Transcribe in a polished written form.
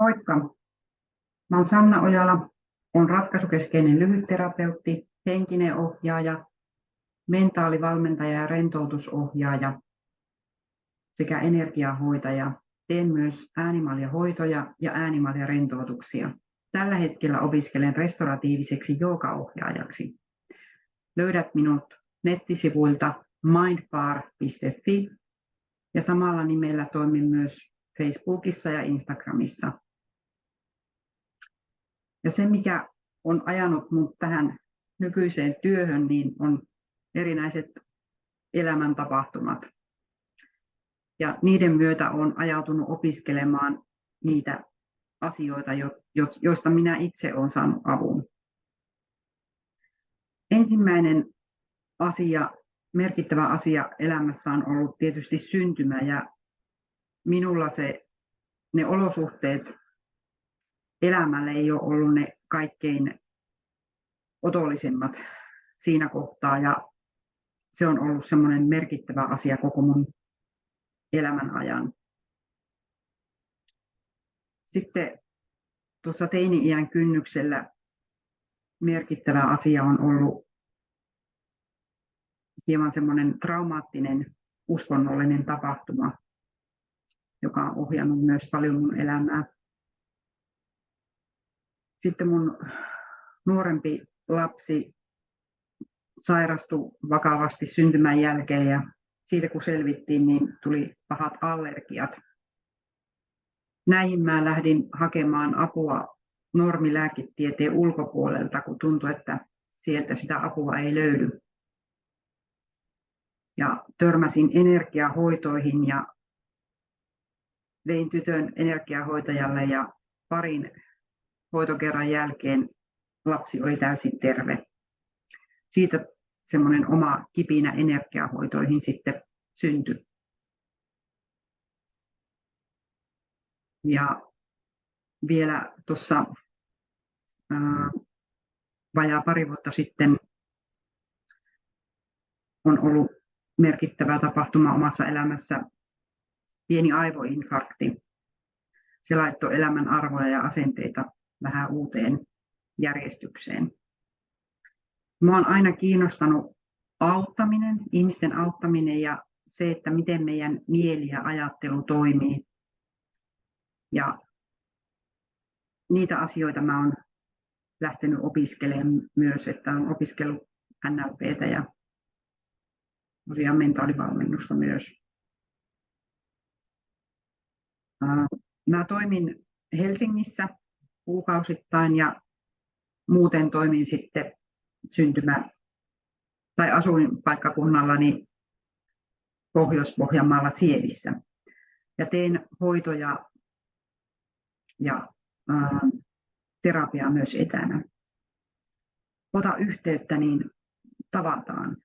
Moikka, mä oon Sanna Ojala, olen ratkaisukeskeinen lyhytterapeutti, henkinen ohjaaja, mentaalivalmentaja ja rentoutusohjaaja sekä energiahoitaja. Teen myös äänimaljahoitoja ja äänimaljarentoutuksia. Tällä hetkellä opiskelen restoratiiviseksi joogaohjaajaksi. Löydät minut nettisivuilta mindbar.fi ja samalla nimellä toimin myös Facebookissa ja Instagramissa. Ja se, mikä on ajanut minut tähän nykyiseen työhön, niin on erinäiset elämäntapahtumat. Ja niiden myötä olen ajautunut opiskelemaan niitä asioita, joista minä itse olen saanut avun. Ensimmäinen asia, merkittävä asia elämässä on ollut tietysti syntymä, ja minulla ne olosuhteet elämälle ei ole ollut ne kaikkein otollisimmat siinä kohtaa, ja se on ollut semmoinen merkittävä asia koko mun elämän ajan. Sitten tuossa teini-iän kynnyksellä merkittävä asia on ollut hieman semmoinen traumaattinen uskonnollinen tapahtuma, joka on ohjannut myös paljon mun elämää. Sitten mun nuorempi lapsi sairastui vakavasti syntymän jälkeen, ja siitä kun selvittiin, niin tuli pahat allergiat. Näihin mä lähdin hakemaan apua normilääketieteen ulkopuolelta, kun tuntui, että sieltä sitä apua ei löydy. Ja törmäsin energiahoitoihin ja vein tytön energiahoitajalle, ja parin hoitokerran jälkeen lapsi oli täysin terve. Siitä semmoinen oma kipinä energiahoitoihin sitten syntyi. Ja vielä tuossa vajaa pari vuotta sitten on ollut merkittävä tapahtuma omassa elämässä, pieni aivoinfarkti. Se laittoi elämän arvoja ja asenteita vähän uuteen järjestykseen. Minua on aina kiinnostanut auttaminen, ihmisten auttaminen ja se, että miten meidän mieli ja ajattelu toimii. Ja niitä asioita mä olen lähtenyt opiskelemaan myös, että olen opiskellut NLP:tä ja tosiaan mentaalivalmennusta myös. Mä toimin Helsingissä kuukausittain ja muuten toimin sitten asuinpaikkakunnallani Pohjois-Pohjanmaalla Sievissä. Ja teen hoitoja ja terapiaa myös etänä. Ota yhteyttä, niin tavataan.